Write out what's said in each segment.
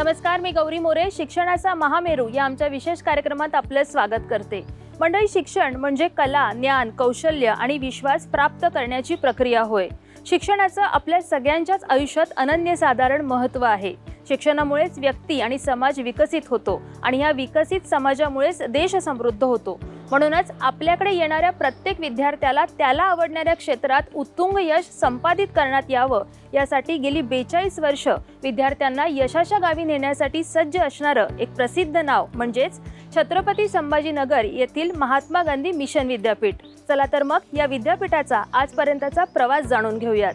नमस्कार, मी गौरी मोरे. शिक्षणाचा महामेरू या आमच्या विशेष कार्यक्रमात आपले स्वागत करते. मंडळी, शिक्षण म्हणजे कला, ज्ञान, कौशल्य आणि विश्वास प्राप्त करण्याची प्रक्रिया होय. शिक्षणाचं आपल्या सगळ्यांच्याच आयुष्यात अनन्यसाधारण महत्त्व आहे. शिक्षणामुळेच व्यक्ती आणि समाज विकसित होतो आणि या विकसित समाजामुळेच देश समृद्ध होतो. म्हणूनच आपल्याकडे येणाऱ्या प्रत्येक विद्यार्थ्याला त्याला आवडणाऱ्या क्षेत्रात उत्तुंग यश संपादित करण्यात यावं, यासाठी गेली 42 वर्ष विद्यार्थ्यांना यशाच्या गावी नेण्यासाठी सज्ज असणारं एक प्रसिद्ध नाव म्हणजेच छत्रपती संभाजीनगर येथील महात्मा गांधी मिशन विद्यापीठ. चला तर मग या विद्यापीठाचा आजपर्यंतचा प्रवास जाणून घेऊयात.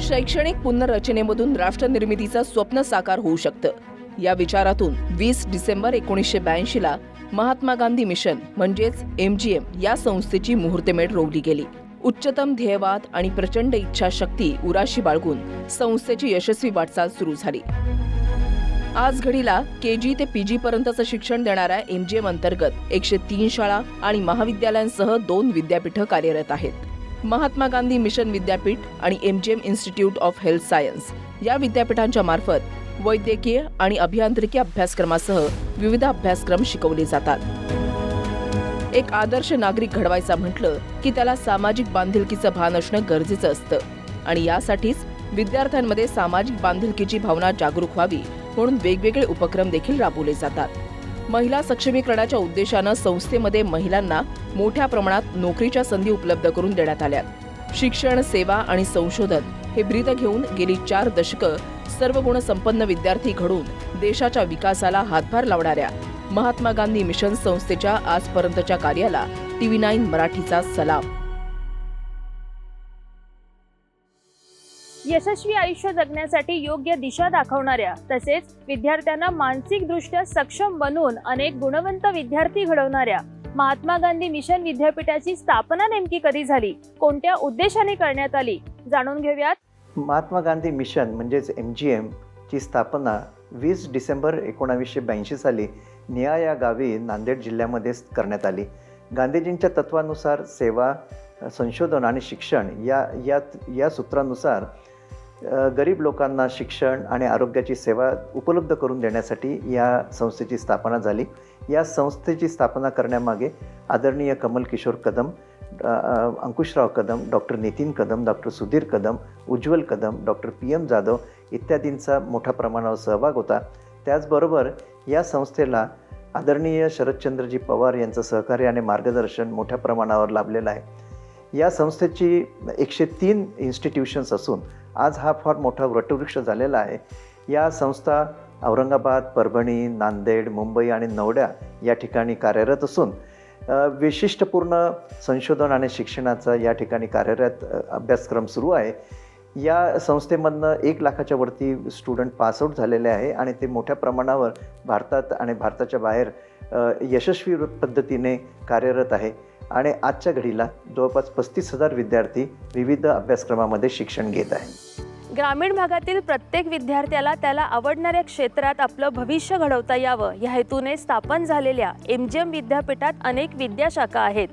शैक्षणिक पुनर्रचनेमधून राष्ट्रनिर्मितीचं स्वप्न साकार होऊ शकतं. या विचारातून 20 डिसेंबर 1982ला महात्मा गांधी मिशन म्हणजेच MGM या संस्थेची मुहूर्तमेढ रोवली गेली. उच्चतम ध्येयवाद आणि प्रचंड इच्छाशक्ती उराशी बाळगून संस्थेची यशस्वी वाटचाल सुरू झाली. आज घडीला KG ते PG पर्यंतचं शिक्षण देणाऱ्या MGM अंतर्गत 103 शाळा आणि महाविद्यालयांसह 2 विद्यापीठं कार्यरत आहेत. महात्मा गांधी मिशन विद्यापीठ आणि MGM institute of health science या विद्यापीठांच्या मार्फत वैद्यकीय आणि अभियांत्रिकी अभ्यासक्रमासह विविध अभ्यासक्रम शिकवले जातात. एक आदर्श नागरिक घडवायचा म्हटलं की त्याला सामाजिक बांधिलकीचं भान असणं गरजेचं असतं आणि यासाठीच विद्यार्थ्यांमध्ये सामाजिक बांधिलकीची भावना जागरूक व्हावी म्हणून वेगवेगळे उपक्रम देखील राबवले जातात. महिला सक्षमीकरणाच्या उद्देशानं संस्थेमध्ये महिलांना मोठ्या प्रमाणात नोकरीच्या संधी उपलब्ध करून देण्यात आल्या. शिक्षण, सेवा आणि संशोधन हे ब्रीद घेऊन गेली 4 दशकं सर्व गुणसंपन्न विद्यार्थी घडून देशाच्या विकासाला हातभार लावणाऱ्या महात्मा गांधी मिशन संस्थेच्या आजपर्यंतच्या कार्याला TV9 मराठीचा सलाम. यशस्वी आयुष्य जगण्यासाठी योग्य दिशा दाखवणाऱ्या तसेच विद्यार्थ्यांना मानसिकदृष्ट्या सक्षम बनवून अनेक गुणवंत विद्यार्थी घडवणाऱ्या महात्मा गांधी मिशन विद्यापीठाची स्थापना नेमकी कधी झाली, कोणत्या उद्देशाने करण्यात आली, जाणून घेऊयात. महात्मा गांधी मिशन म्हणजेच MGM ची स्थापना 20 डिसेंबर 1982 साली निया या गावी नांदेड जिल्ह्यामध्ये करण्यात आली. गांधीजींच्या तत्वानुसार सेवा, संशोधन आणि शिक्षण या सूत्रानुसार गरीब लोकांना शिक्षण आणि आरोग्याची सेवा उपलब्ध करून देण्यासाठी या संस्थेची स्थापना झाली. या संस्थेची स्थापना करण्यामागे आदरणीय कमल किशोर कदम, अंकुशराव कदम, डॉक्टर नितीन कदम, डॉक्टर सुधीर कदम, उज्ज्वल कदम, डॉक्टर PM जाधव इत्यादींचा मोठ्या प्रमाणावर सहभाग होता. त्याचबरोबर या संस्थेला आदरणीय शरदचंद्रजी पवार यांचं सहकार्य आणि मार्गदर्शन मोठ्या प्रमाणावर लाभलेलं आहे. या संस्थेची 103 इन्स्टिट्यूशन्स असून आज हा फार मोठा वटवृक्ष झालेला आहे. या संस्था औरंगाबाद, परभणी, नांदेड, मुंबई आणि नवड्या या ठिकाणी कार्यरत असून विशिष्टपूर्ण संशोधन आणि शिक्षणाचा या ठिकाणी कार्यरत अभ्यासक्रम सुरू आहे. या संस्थेमधनं 1 लाखाच्या वरती स्टुडंट पासआउट झालेले आहे आणि ते मोठ्या प्रमाणावर भारतात आणि भारताच्या बाहेर यशस्वी पद्धतीने कार्यरत आहे आणि आजच्या घडीला जवळपास 35,000 विद्यार्थी विविध अभ्यासक्रमामध्ये शिक्षण घेत आहेत. ग्रामीण भागातील प्रत्येक विद्यार्थ्याला त्याला आवडणाऱ्या क्षेत्रात आपलं भविष्य घडवता यावं या हेतूने स्थापन झालेल्या MGM विद्यापीठात अनेक विद्याशाखा आहेत,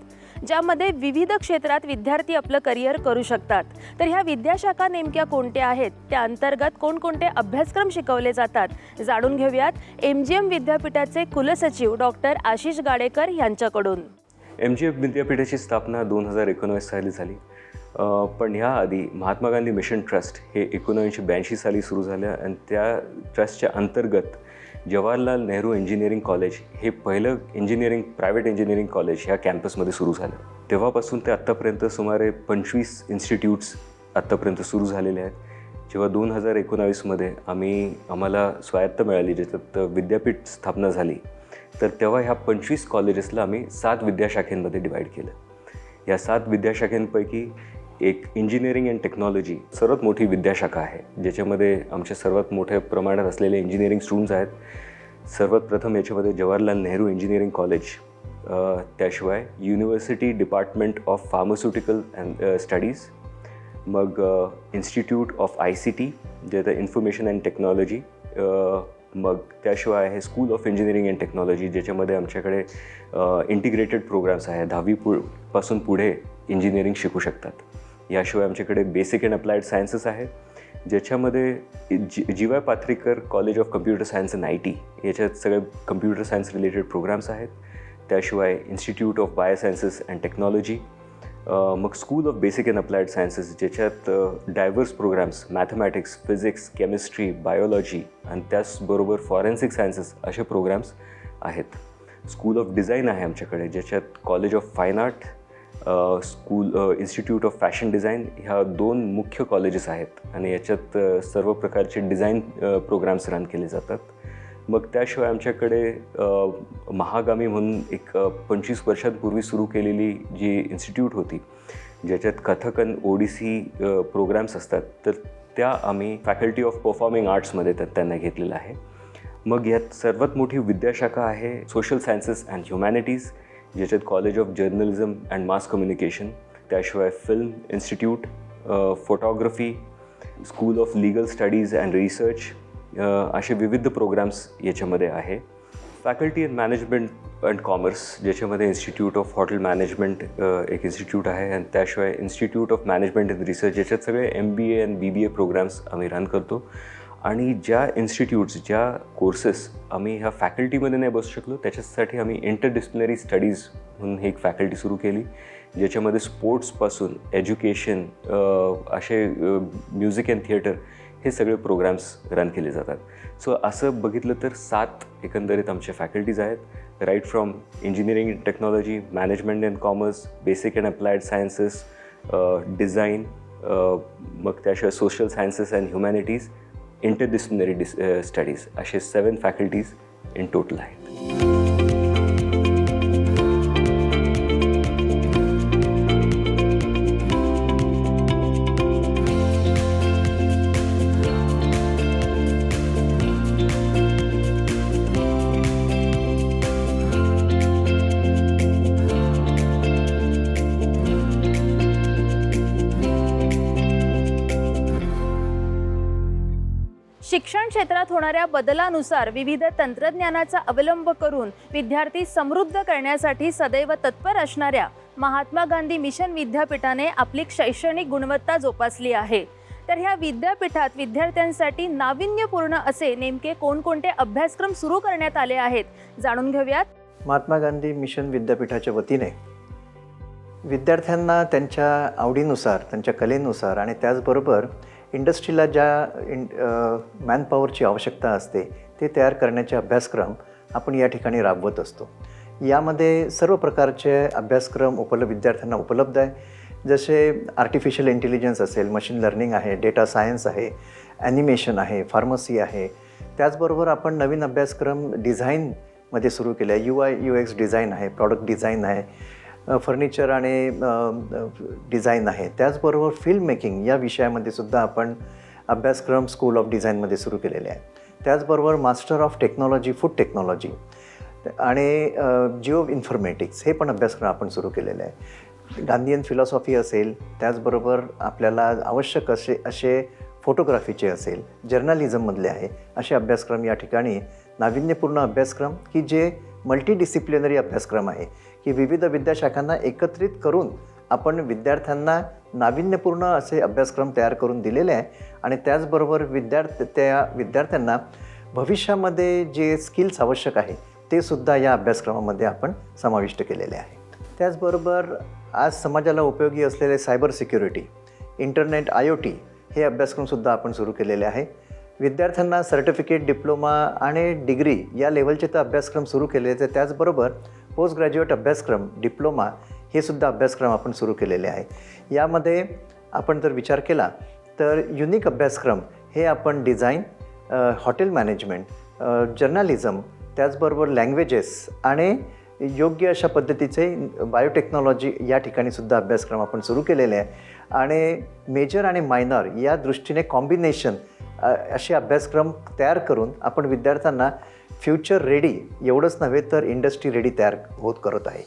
ज्यामध्ये विविध क्षेत्रात विद्यार्थी आपलं करिअर करू शकतात. तर ह्या विद्याशाखा नेमक्या कोणत्या आहेत, त्या अंतर्गत कोणकोणते अभ्यासक्रम शिकवले जातात, जाणून घेऊयात MGM विद्यापीठाचे कुलसचिव डॉक्टर आशिष गाडेकर यांच्याकडून. MGM विद्यापीठाची स्थापना 2019 साली झाली. पण ह्याआधी महात्मा गांधी मिशन ट्रस्ट हे 1982 साली सुरू झालं आणि त्या ट्रस्टच्या अंतर्गत जवाहरलाल नेहरू इंजिनिअरिंग कॉलेज हे पहिलं प्रायव्हेट इंजिनिअरिंग कॉलेज ह्या कॅम्पसमध्ये सुरू झालं. तेव्हापासून ते आत्तापर्यंत सुमारे 25 इन्स्टिट्यूट्स आत्तापर्यंत सुरू झालेले आहेत. जेव्हा 2019मध्ये आम्हाला स्वायत्त मिळाली, ज्याच्यात विद्यापीठ स्थापना झाली, तर तेव्हा ह्या 25 कॉलेजेसला आम्ही 7 विद्याशाखेंमध्ये डिवाईड केलं. या 7 विद्याशाखेंपैकी एक इंजिनिअरिंग अँड टेक्नॉलॉजी सर्वात मोठी विद्याशाखा आहे, ज्याच्यामध्ये आमच्या सर्वात मोठ्या प्रमाणात असलेले इंजिनिअरिंग स्टुडंट्स आहेत. सर्वात प्रथम याच्यामध्ये जवाहरलाल नेहरू इंजिनिअरिंग कॉलेज, त्याशिवाय university department of pharmaceutical and studies, मग इन्स्टिट्यूट ऑफ ICT जे आहे इन्फॉर्मेशन अँड टेक्नॉलॉजी, मग त्याशिवाय आहे school of engineering and technology, ज्याच्यामध्ये आमच्याकडे इंटिग्रेटेड प्रोग्राम्स आहे. 10वी पासून पुढे इंजिनिअरिंग शिकू शकतात. याशिवाय आमच्याकडे बेसिक अँड अप्लाइड सायन्सेस आहेत, ज्याच्यामध्ये G Y Patharikar college of computer science in IT याच्यात सगळे कम्प्युटर सायन्स रिलेटेड प्रोग्राम्स आहेत. त्याशिवाय institute of biosciences and technology, मग school of basic and applied sciences ज्याच्यात diverse programs mathematics, physics, chemistry, biology आणि त्याचबरोबर फॉरेन्सिक सायन्सेस असे programs आहेत. स्कूल ऑफ डिझाईन आहे आमच्याकडे, ज्याच्यात college of fine art, institute of fashion design ह्या 2 मुख्य कॉलेजेस आहेत आणि याच्यात सर्व प्रकारचे डिझाईन प्रोग्राम्स रन केले जातात. मग त्याशिवाय आमच्याकडे महागामी म्हणून एक 25 वर्षांपूर्वी सुरू केलेली जी इन्स्टिट्यूट होती, ज्याच्यात कथक आणि ओडिसी प्रोग्राम्स असतात, तर त्या आम्ही फॅकल्टी ऑफ परफॉर्मिंग आर्ट्समध्ये त्यांना घेतलेलं आहे. मग यात सर्वात मोठी विद्याशाखा आहे सोशल सायन्सेस अँड ह्युमॅनिटीज, ज्याच्यात college of journalism and mass communication, त्याशिवाय film institute, photography, school of legal studies and research असे विविध प्रोग्राम्स याच्यामध्ये आहे. Faculty in management and commerce, ज्याच्यामध्ये इन्स्टिट्यूट ऑफ हॉटेल मॅनेजमेंट एक इन्स्टिट्यूट आहे आणि त्याशिवाय institute of management and research, ज्याच्यात सगळे MBA आणि BBA प्रोग्राम्स आम्ही रन करतो. आणि ज्या इन्स्टिट्यूट्स, ज्या कोर्सेस आम्ही ह्या फॅकल्टीमध्ये नाही बसू शकलो, त्याच्यासाठी आम्ही इंटरडिसिप्लिनरी स्टडीज म्हणून ही एक फॅकल्टी सुरू केली, ज्याच्यामध्ये स्पोर्ट्सपासून एज्युकेशन असे म्युझिक अँड थिएटर हे सगळे प्रोग्राम्स रन केले जातात. सो असं बघितलं तर 7 एकंदरीत आमचे फॅकल्टीज आहेत, right from engineering and technology, management and commerce, basic and applied sciences, design, मग त्याशिवाय social sciences and humanities, interdisciplinary studies असे 7 फॅकल्टीज इन टोटल आहेत. शिक्षण क्षेत्रात होणाऱ्या बदलानुसार विविध तंत्रज्ञानाचा अवलंब करून विद्यार्थी समृद्ध करण्यासाठी सदैव तत्पर असणाऱ्या महात्मा गांधी मिशन विद्यापीठाने आपली शैक्षणिक गुणवत्ता जोपासली आहे. तर ह्या विद्यापीठात विद्यार्थ्यांसाठी नाविन्यपूर्ण असे नेमके कोणकोणते अभ्यासक्रम सुरू करण्यात आले आहेत, जाणून घेऊयात. महात्मा गांधी मिशन विद्यापीठाच्या वतीने विद्यार्थ्यांना त्यांच्या आवडीनुसार, त्यांच्या कलेनुसार आणि त्याचबरोबर इंडस्ट्रीला ज्या मॅनपॉवरची आवश्यकता असते ते तयार करण्याचे अभ्यासक्रम आपण या ठिकाणी राबवत असतो. यामध्ये सर्व प्रकारचे अभ्यासक्रम विद्यार्थ्यांना उपलब्ध आहे. जसे आर्टिफिशियल इंटेलिजन्स असेल, मशीन लर्निंग आहे, डेटा सायन्स आहे, ॲनिमेशन आहे, फार्मसी आहे. त्याचबरोबर आपण नवीन अभ्यासक्रम डिझाईनमध्ये सुरू केला आहे. UI UX डिझाईन आहे, प्रॉडक्ट डिझाईन आहे, फर्निचर आणि डिझाईन आहे. त्याचबरोबर फिल्म मेकिंग या विषयामध्ये सुद्धा आपण अभ्यासक्रम स्कूल ऑफ डिझाईनमध्ये सुरू केलेले आहे. त्याचबरोबर master of technology, food technology आणि जिओ इन्फॉर्मेटिक्स हे पण अभ्यासक्रम आपण सुरू केलेले आहे. गांधीयन फिलॉसॉफी असेल, त्याचबरोबर आपल्याला आवश्यक असे फोटोग्राफीचे असेल, जर्नलिझममधले आहे, असे अभ्यासक्रम या ठिकाणी नाविन्यपूर्ण अभ्यासक्रम की जे मल्टीडिसिप्लिनरी अभ्यासक्रम आहे की विविध विद्याशाखांना एकत्रित करून आपण विद्यार्थ्यांना नाविन्यपूर्ण असे अभ्यासक्रम तयार करून दिलेले आहे. आणि त्याचबरोबर त्या विद्यार्थ्यांना भविष्यामध्ये जे स्किल्स आवश्यक आहे ते सुद्धा या अभ्यासक्रमामध्ये आपण समाविष्ट केलेले आहे. त्याचबरोबर आज समाजाला उपयोगी असलेले सायबर सिक्युरिटी, इंटरनेट, IoT हे अभ्यासक्रमसुद्धा आपण सुरू केलेले आहे. विद्यार्थ्यांना सर्टिफिकेट, डिप्लोमा आणि डिग्री या लेवलचे तर अभ्यासक्रम सुरू केले, तर त्याचबरोबर पोस्ट ग्रॅज्युएट अभ्यासक्रम, डिप्लोमा हे सुद्धा अभ्यासक्रम आपण सुरू केलेले आहे. यामध्ये आपण जर विचार केला तर युनिक अभ्यासक्रम हे आपण डिझाईन, हॉटेल मॅनेजमेंट, जर्नलिझम, त्याचबरोबर लँग्वेजेस आणि योग्य अशा पद्धतीचे बायोटेक्नॉलॉजी या ठिकाणी सुद्धा अभ्यासक्रम आपण सुरू केलेले आहे. आणि मेजर आणि मायनर या दृष्टीने कॉम्बिनेशन असे अभ्यासक्रम तयार करून आपण विद्यार्थ्यांना फ्युचर रेडी एवढंच नव्हे तर इंडस्ट्री रेडी तयार करत आहे.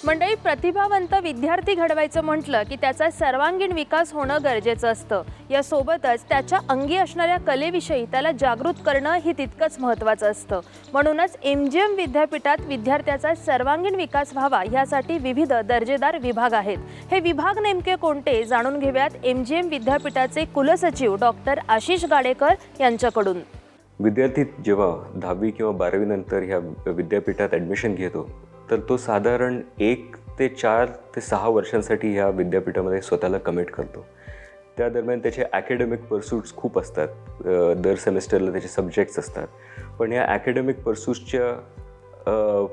मंडळी, प्रतिभावंत विद्यार्थी घडवायचं म्हटलं की त्याचा सर्वांगीण विकास होणं गरजेचं असतं. यासोबतच त्याच्या अंगी असणाऱ्या कलेविषयी त्याला जागृत करणं ही तितकंच महत्त्वाचं असतं. म्हणूनच MGM विद्यापीठात विद्यार्थ्याचा सर्वांगीण विकास व्हावा यासाठी विविध दर्जेदार विभाग आहेत. हे विभाग नेमके कोणते जाणून घेऊयात MGM विद्यापीठाचे कुलसचिव डॉक्टर आशिष गाडेकर यांच्याकडून. विद्यार्थी जेव्हा 10वी किंवा 12वी नंतर ह्या विद्यापीठात ॲडमिशन घेतो तर तो साधारण 1 ते 4 ते 6 वर्षांसाठी ह्या विद्यापीठामध्ये स्वतःला कमिट करतो. त्या दरम्यान त्याचे ॲकॅडमिक पर्सूट्स खूप असतात. दर सेमिस्टरला त्याचे सब्जेक्ट्स असतात. पण या ॲकॅडमिक पर्सूट्सच्या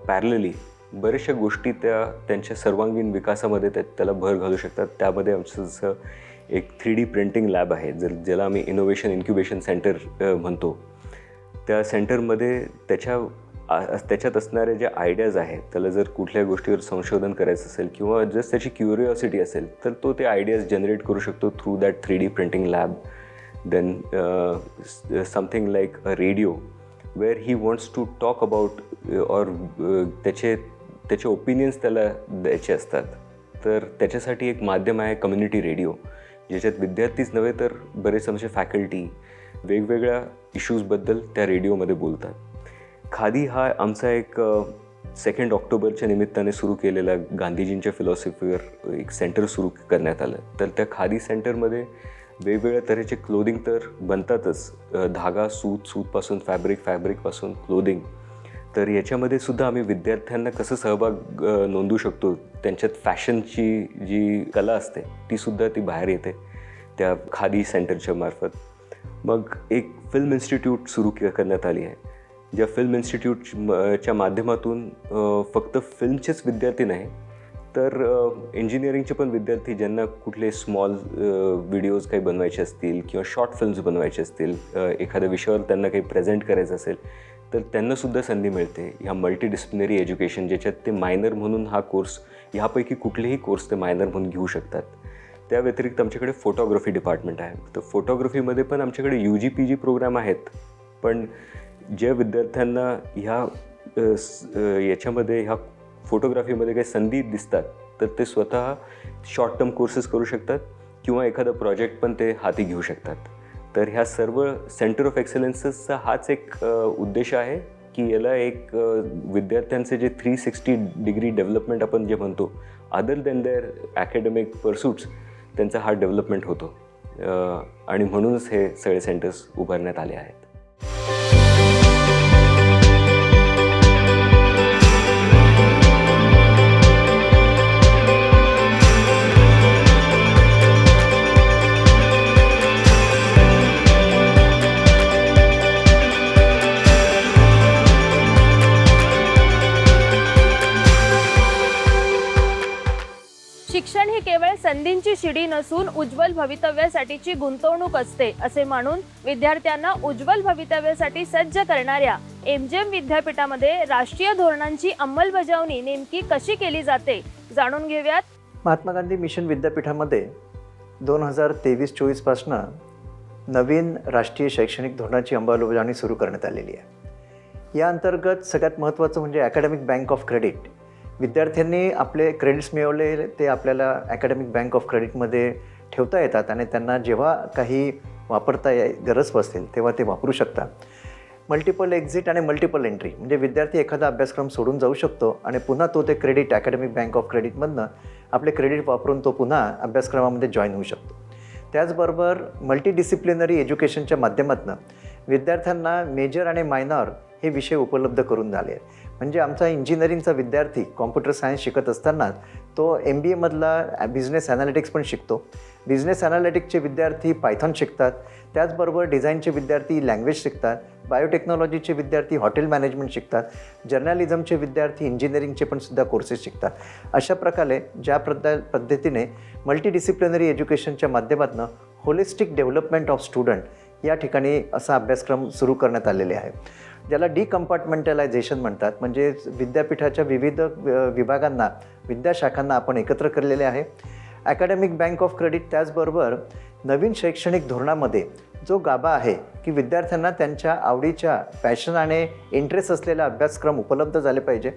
पॅरलली बऱ्याचशा गोष्टी त्यांच्या सर्वांगीण विकासामध्ये त्याला भर घालू शकतात. त्यामध्ये आमचं जसं एक 3D प्रिंटिंग लॅब आहे, ज्याला आम्ही इनोव्हेशन इन्क्युबेशन सेंटर म्हणतो. त्या सेंटरमध्ये त्याच्यात असणारे जे आयडियाज आहेत, त्याला जर कुठल्या गोष्टीवर संशोधन करायचं असेल किंवा जस्ट त्याची क्युरिओसिटी असेल तर तो ते आयडियाज जनरेट करू शकतो through that 3D printing lab. Then something like a radio where he wants to talk about or त्याचे ओपिनियन्स त्याला द्यायचे असतात. तर त्याच्यासाठी एक माध्यम आहे कम्युनिटी रेडिओ, ज्याच्यात विद्यार्थीच नव्हे तर बरेच आमचे फॅकल्टी वेगवेगळ्या इश्यूजबद्दल त्या रेडिओमध्ये बोलतात. खादी हा आमचा एक 2 ऑक्टोबरच्या निमित्ताने सुरू केलेला गांधीजींच्या फिलॉसॉफीवर एक सेंटर सुरू करण्यात आलं. तर त्या खादी सेंटरमध्ये वेगवेगळ्या तऱ्हेचे क्लोदिंग तर बनतातच, धागा, सूतपासून फॅब्रिकपासून क्लोदिंग. तर याच्यामध्ये सुद्धा आम्ही विद्यार्थ्यांना कसं सहभाग नोंदवू शकतो, त्यांच्यात फॅशनची जी कला असते ती सुद्धा ती बाहेर येते त्या खादी सेंटरच्या मार्फत. मग एक फिल्म इन्स्टिट्यूट सुरू करण्यात आली आहे, ज्या फिल्म इन्स्टिट्यूटच्या माध्यमातून फक्त फिल्मचेच विद्यार्थी नाही तर इंजिनिअरिंगचे पण विद्यार्थी ज्यांना कुठले स्मॉल व्हिडिओज काही बनवायचे असतील किंवा शॉर्ट फिल्म्स बनवायचे असतील, एखाद्या विषयावर त्यांना काही प्रेझेंट करायचं असेल तर त्यांनासुद्धा संधी मिळते. ह्या मल्टीडिसिप्लिनरी एज्युकेशन, ज्याच्यात ते मायनर म्हणून हा कोर्स, ह्यापैकी कुठलेही कोर्स ते मायनर म्हणून घेऊ शकतात. त्या व्यतिरिक्त आमच्याकडे फोटोग्राफी डिपार्टमेंट आहे. तर फोटोग्राफीमध्ये पण आमच्याकडे UG PG प्रोग्राम आहेत. पण ज्या विद्यार्थ्यांना याच्यामध्ये ह्या फोटोग्राफीमध्ये काही संधी दिसतात तर ते स्वतः शॉर्ट टर्म कोर्सेस करू शकतात किंवा एखादा प्रोजेक्ट पण ते हाती घेऊ शकतात. तर ह्या सर्व सेंटर ऑफ एक्सलन्सेसचा हाच एक उद्देश आहे की याला एक विद्यार्थ्यांचे जे 360 डिग्री डेव्हलपमेंट आपण जे म्हणतो, अदर दॅन देअर ॲकॅडमिक पर्सूट्स, त्यांचा हा डेव्हलपमेंट होतो. आणि म्हणूनच हे सगळे सेंटर्स उभारण्यात आले आहेत. शिक्षण ही केवळ संधींची शिडी नसून उज्ज्वल भवितव्यासाठीची गुंतवणूक असते, असे मानून विद्यार्थ्यांना उज्ज्वल भवितव्यासाठी सज्ज करणाऱ्या MGM विद्यापीठामध्ये राष्ट्रीय धोरणांची अंमलबजावणी नेमकी कशी केली जाते जाणून घेऊयात. महात्मा गांधी मिशन विद्यापीठामध्ये 2023-24 पासून नवीन राष्ट्रीय शैक्षणिक धोरणाची अंमलबजावणी सुरू करण्यात आलेली आहे. या अंतर्गत सगळ्यात महत्त्वाचं म्हणजे ॲकॅडमिक बँक ऑफ क्रेडिट. विद्यार्थ्यांनी आपले क्रेडिट्स मिळवले ते आपल्याला ॲकॅडमिक बँक ऑफ क्रेडिटमध्ये ठेवता येतात आणि त्यांना जेव्हा काही वापरता गरज असतील तेव्हा ते वापरू शकतात. मल्टिपल एक्झिट आणि मल्टिपल एंट्री म्हणजे विद्यार्थी एखादा अभ्यासक्रम सोडून जाऊ शकतो आणि पुन्हा तो ते क्रेडिट ॲकॅडमिक बँक ऑफ क्रेडिटमधनं आपले क्रेडिट वापरून तो पुन्हा अभ्यासक्रमामध्ये जॉईन होऊ शकतो. त्याचबरोबर मल्टीडिसिप्लिनरी एज्युकेशनच्या माध्यमातून विद्यार्थ्यांना मेजर आणि मायनॉर हे विषय उपलब्ध करून झाले आहेत. म्हणजे आमचा इंजिनिअरिंगचा विद्यार्थी कॉम्प्युटर सायन्स शिकत असताना तो MBAमधला बिझनेस ॲनालिटिक्स पण शिकतो. बिझनेस ॲनालिटिक्सचे विद्यार्थी पायथॉन शिकतात. त्याचबरोबर डिझाईनचे विद्यार्थी लँग्वेज शिकतात. बायोटेक्नॉलॉजीचे विद्यार्थी हॉटेल मॅनेजमेंट शिकतात. जर्नलिझमचे विद्यार्थी इंजिनिअरिंगचे पण सुद्धा कोर्सेस शिकतात. अशा प्रकारे ज्या पद्धतीने मल्टीडिसिप्लिनरी एज्युकेशनच्या माध्यमातून होलिस्टिक डेव्हलपमेंट ऑफ स्टुडंट या ठिकाणी असा अभ्यासक्रम सुरू करण्यात आलेले आहे, ज्याला डिकम्पार्टमेंटलायझेशन म्हणतात. म्हणजे विद्यापीठाच्या विविध विभागांना, विद्याशाखांना आपण एकत्र केलेले आहे. ॲकॅडमिक बँक ऑफ क्रेडिट त्याचबरोबर नवीन शैक्षणिक धोरणामध्ये जो गाभा आहे की विद्यार्थ्यांना त्यांच्या आवडीच्या पॅशन आणि इंटरेस्ट असलेला अभ्यासक्रम उपलब्ध झाले पाहिजे.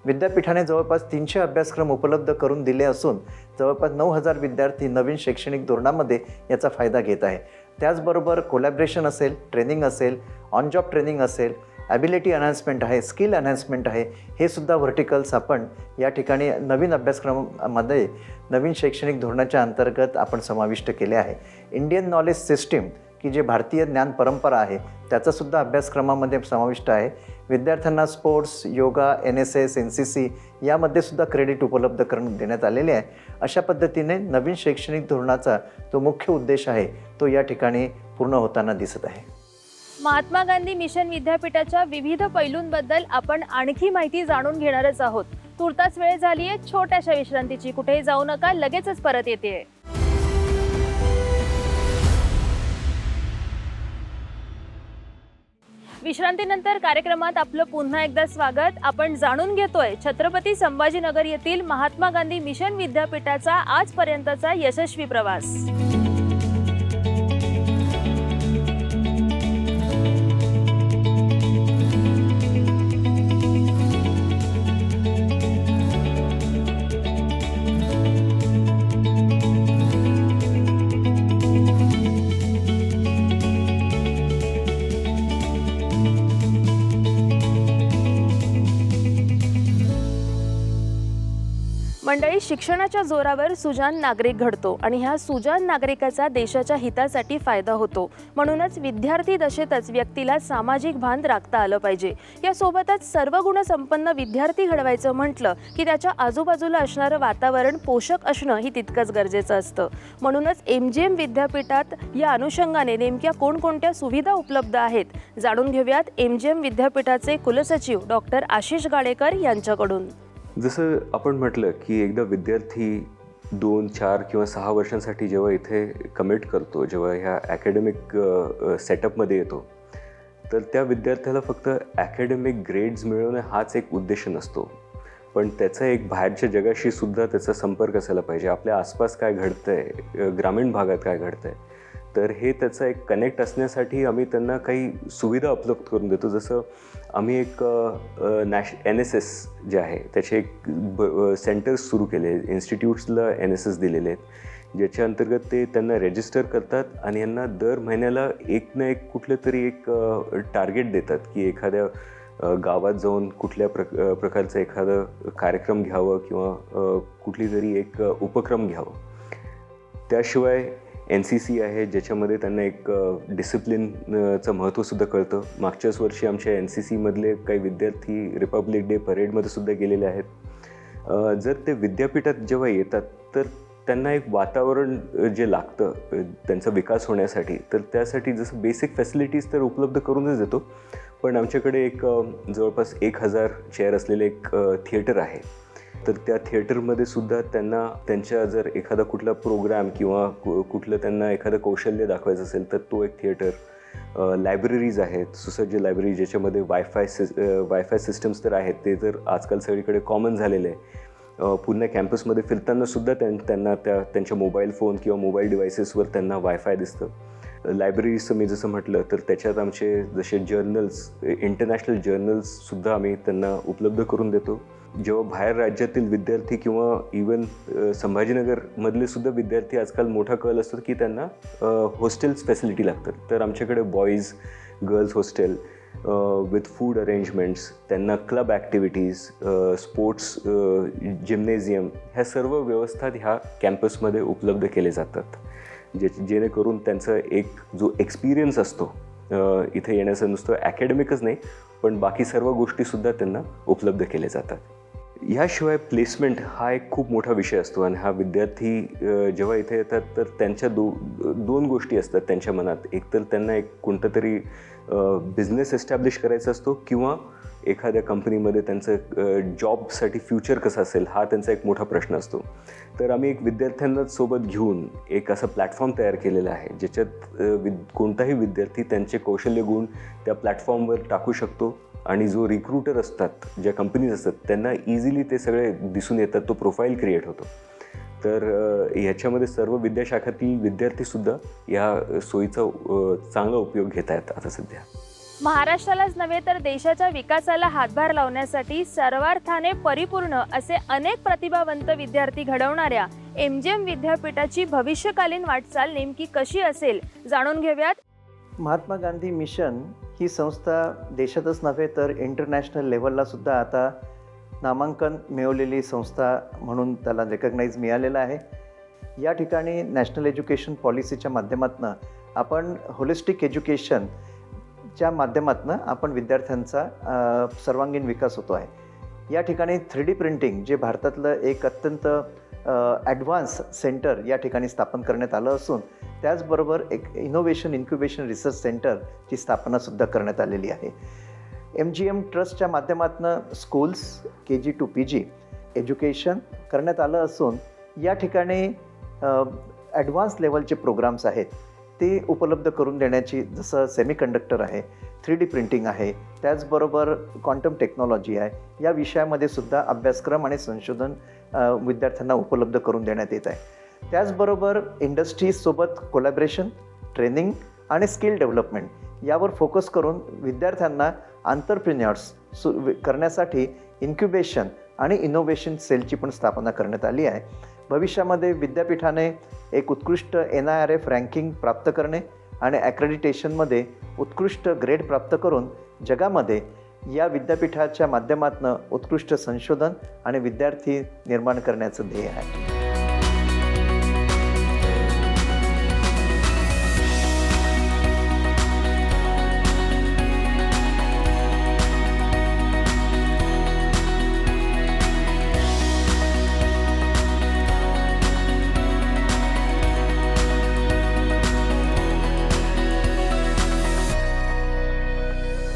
विद्यापीठाने जवळपास 300 अभ्यासक्रम उपलब्ध करून दिले असून जवळपास 9,000 विद्यार्थी नवीन शैक्षणिक धोरणामध्ये याचा फायदा घेत आहे. त्याचबरोबर कोलॅबरेशन असेल, ट्रेनिंग असेल, ऑन जॉब ट्रेनिंग असेल, ॲबिलिटी एनहान्समेंट आहे, स्किल एनहान्समेंट आहे, हे सुद्धा व्हर्टिकल्स आपण या ठिकाणी नवीन अभ्यासक्रमामध्ये नवीन शैक्षणिक धोरणाच्या अंतर्गत आपण समाविष्ट केले आहे. इंडियन नॉलेज सिस्टीम की जे भारतीय ज्ञान परंपरा आहे त्याचासुद्धा अभ्यासक्रमामध्ये समाविष्ट आहे. विद्यार्थ्यांना स्पोर्ट्स, योगा, NSS, NCC यामध्ये सुद्धा क्रेडिट उपलब्ध करून देण्यात आलेले आहे. अशा पद्धतीने नवीन शैक्षणिक धोरणाचा तो मुख्य उद्देश आहे तो या ठिकाणी पूर्ण होताना दिसत आहे. महात्मा गांधी मिशन विद्यापीठाच्या विविध पैलूंबद्दल आपण आणखी माहिती जाणून घेणारच आहोत. तुर्तास वेळ झाली आहे छोट्याशा विश्रांतीची. कुठेही जाऊ नका, लगेचच परत येते. विश्रांतीनंतर कार्यक्रमात आपलं पुन्हा एकदा स्वागत. आपण जाणून घेतोय छत्रपती संभाजीनगर येथील महात्मा गांधी मिशन विद्यापीठाचा आजपर्यंतचा यशस्वी प्रवास. मंडळी, शिक्षणाच्या जोरावर सुजाण नागरिक घडतो आणि ह्या सुजाण नागरिकाचा देशाच्या हितासाठी फायदा होतो. म्हणूनच विद्यार्थी दशेतच व्यक्तीला सामाजिक भान राखता आलं पाहिजे. यासोबतच सर्व गुणसंपन्न विद्यार्थी घडवायचं म्हटलं की त्याच्या आजूबाजूला असणारं वातावरण पोषक असणं ही तितकंच गरजेचं असतं. म्हणूनच MGM विद्यापीठात या अनुषंगाने नेमक्या कोणकोणत्या सुविधा उपलब्ध आहेत जाणून घेऊयात MGM विद्यापीठाचे कुलसचिव डॉक्टर आशिष गाडेकर यांच्याकडून. जसं आपण म्हटलं की एकदा विद्यार्थी 2, 4 किंवा 6 वर्षांसाठी जेव्हा इथे कमिट करतो, जेव्हा ह्या ॲकॅडमिक सेटअपमध्ये येतो, तर त्या विद्यार्थ्याला फक्त ॲकॅडमिक ग्रेड्स मिळवणे हाच एक उद्देश नसतो, पण त्याचा एक बाहेरच्या जगाशी सुद्धा त्याचा संपर्क असायला पाहिजे. आपल्या आसपास काय घडतं आहे, ग्रामीण भागात काय घडतं आहे, तर हे त्याचा एक कनेक्ट असण्यासाठी आम्ही त्यांना काही सुविधा उपलब्ध करून देतो. जसं आम्ही एक NSS जे आहे त्याचे एक सेंटर्स सुरू केले, इन्स्टिट्यूट्सला NSS दिलेले आहेत, ज्याच्या अंतर्गत ते त्यांना रजिस्टर करतात आणि यांना दर महिन्याला एक ना एक कुठलं तरी एक टार्गेट देतात की एखाद्या गावात जाऊन कुठल्या प्रकारचा एखादा कार्यक्रम घ्यावं किंवा कुठली तरी एक उपक्रम घ्यावं. त्याशिवाय NCC आहे ज्याच्यामध्ये त्यांना एक डिसिप्लिनचं महत्त्वसुद्धा कळतं. मागच्याच वर्षी आमच्या NCCमधले काही विद्यार्थी रिपब्लिक डे परेडमध्ये सुद्धा गेलेले आहेत. जर ते विद्यापीठात जेव्हा येतात तर त्यांना एक वातावरण जे लागतं त्यांचा विकास होण्यासाठी, तर त्यासाठी जसं बेसिक फॅसिलिटीज तर उपलब्ध करूनच देतो, पण आमच्याकडे एक जवळपास 1000 चेअर असलेले एक थिएटर आहे. तर त्या थिएटरमध्ये सुद्धा त्यांना त्यांच्या जर एखादा कुठला प्रोग्राम किंवा कुठलं त्यांना एखादं कौशल्य दाखवायचं असेल तर तो एक थिएटर. लायब्ररीज आहेत, सुसज्ज लायब्ररी ज्याच्यामध्ये वायफाय सिस्टम्स तर आहेत, ते तर आजकाल सगळीकडे कॉमन झालेले आहे. पुन्हा कॅम्पसमध्ये फिरतानासुद्धा त्यांना त्यांच्या मोबाईल फोन किंवा मोबाईल डिव्हायसेसवर त्यांना वायफाय दिसतं. लायब्ररीजचं मी जसं म्हटलं तर त्याच्यात आमचे जसे जर्नल्स, इंटरनॅशनल जर्नल्ससुद्धा आम्ही त्यांना उपलब्ध करून देतो. जेव्हा बाहेर राज्यातील विद्यार्थी किंवा इवन संभाजीनगरमधले सुद्धा विद्यार्थी आजकाल मोठा कल असतो की त्यांना हॉस्टेल्स फॅसिलिटी लागतात, तर आमच्याकडे boys girls hostel with food arrangements, त्यांना क्लब ॲक्टिव्हिटीज, स्पोर्ट्स जिम्नेझियम, ह्या सर्व व्यवस्था ह्या कॅम्पसमध्ये उपलब्ध केले जातात, जेणेकरून त्यांचा एक जो एक्सपिरियन्स असतो इथे येण्याचं नुसतं ॲकॅडमिकच नाही पण बाकी सर्व गोष्टीसुद्धा त्यांना उपलब्ध केले जातात. ह्याशिवाय प्लेसमेंट हा एक खूप मोठा विषय असतो आणि हा विद्यार्थी जेव्हा इथे येतात तर त्यांच्या दोन गोष्टी असतात त्यांच्या मनात. एक तर त्यांना एक कोणतं तरी बिझनेस एस्टॅब्लिश करायचा असतो किंवा एखाद्या कंपनीमध्ये त्यांचं जॉबसाठी फ्युचर कसं असेल हा त्यांचा एक मोठा प्रश्न असतो. तर आम्ही एक विद्यार्थ्यांना सोबत घेऊन एक असा प्लॅटफॉर्म तयार केलेला आहे ज्याच्यात कोणताही विद्यार्थी त्यांचे कौशल्य गुण त्या प्लॅटफॉर्मवर टाकू शकतो आणि जो रिक्रुटर असतात, ज्या कंपनीज असतात, त्यांना इझिली ते सगळे दिसून येतात, तो प्रोफाईल क्रिएट होतो. तर ह्याच्यामध्ये सर्व विद्याशाखातील विद्यार्थीसुद्धा या सोयीचा चांगला उपयोग घेत आहेत आता सध्या. महाराष्ट्रालाच नव्हे तर देशाच्या विकासाला हातभार लावण्यासाठी सर्वार्थाने परिपूर्ण असे अनेक प्रतिभावंत विद्यार्थी घडवणाऱ्या MGM विद्यापीठाची भविष्यकालीन वाटचाल नेमकी कशी असेल जाणून घेऊयात. महात्मा गांधी मिशन ही संस्था देशातच नव्हे तर इंटरनॅशनल लेवलला सुद्धा आता नामांकन मिळवलेली संस्था म्हणून त्याला रेकग्नाइज मिळालेलं आहे. या ठिकाणी नॅशनल एज्युकेशन पॉलिसीच्या माध्यमातून आपण होलिस्टिक एज्युकेशनच्या माध्यमातून आपण विद्यार्थ्यांचा सर्वांगीण विकास होतो आहे. या ठिकाणी 3D प्रिंटिंग जे भारतातलं एक अत्यंत ॲडव्हान्स सेंटर या ठिकाणी स्थापन करण्यात आलं असून त्याचबरोबर एक इनोव्हेशन इन्क्युबेशन रिसर्च सेंटरची स्थापनासुद्धा करण्यात आलेली आहे. MGM ट्रस्टच्या माध्यमातून schools KG to PG education करण्यात आलं असून या ठिकाणी ॲडव्हान्स लेवलचे प्रोग्राम्स आहेत ते उपलब्ध करून देण्याची, जसं सेमीकंडक्टर आहे, 3D प्रिंटिंग आहे, त्याचबरोबर क्वांटम टेक्नॉलॉजी आहे, या विषयामध्ये सुद्धा अभ्यासक्रम आणि संशोधन विद्यार्थ्यांना उपलब्ध करून देण्यात येत आहे. त्याचबरोबर इंडस्ट्रीजसोबत कोलॅबरेशन, ट्रेनिंग आणि स्किल डेव्हलपमेंट यावर फोकस करून विद्यार्थ्यांना आंतरप्रिन्युअर्स करण्यासाठी इन्क्युबेशन आणि इनोव्हेशन सेलची पण स्थापना करण्यात आली आहे. भविष्यामध्ये विद्यापीठाने एक उत्कृष्ट NIRF रँकिंग प्राप्त करणे आणि ॲक्रेडिटेशनमध्ये उत्कृष्ट ग्रेड प्राप्त करून जगामध्ये या विद्यापीठाच्या माध्यमातून उत्कृष्ट संशोधन आणि विद्यार्थी निर्माण करण्याचं ध्येय आहे.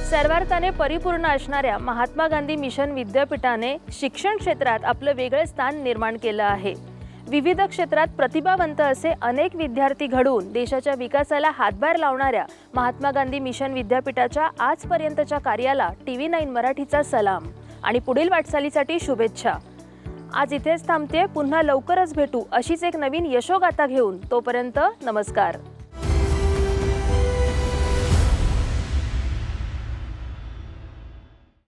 सर्वार्थाने परिपूर्ण असणाऱ्या महात्मा गांधी मिशन विद्यापीठाने शिक्षण क्षेत्रात आपलं वेगळे स्थान निर्माण केलं आहे. विविध क्षेत्रात प्रतिभावंत असे अनेक विद्यार्थी घडवून देशाच्या विकासाला हातभार लावणाऱ्या महात्मा गांधी मिशन विद्यापीठाच्या आजपर्यंतच्या कार्याला TV9 मराठीचा सलाम आणि पुढील वाटचालीसाठी शुभेच्छा. आज इथेच थांबते. पुन्हा लवकरच भेटू अशीच एक नवीन यशोगाथा घेऊन. तोपर्यंत नमस्कार.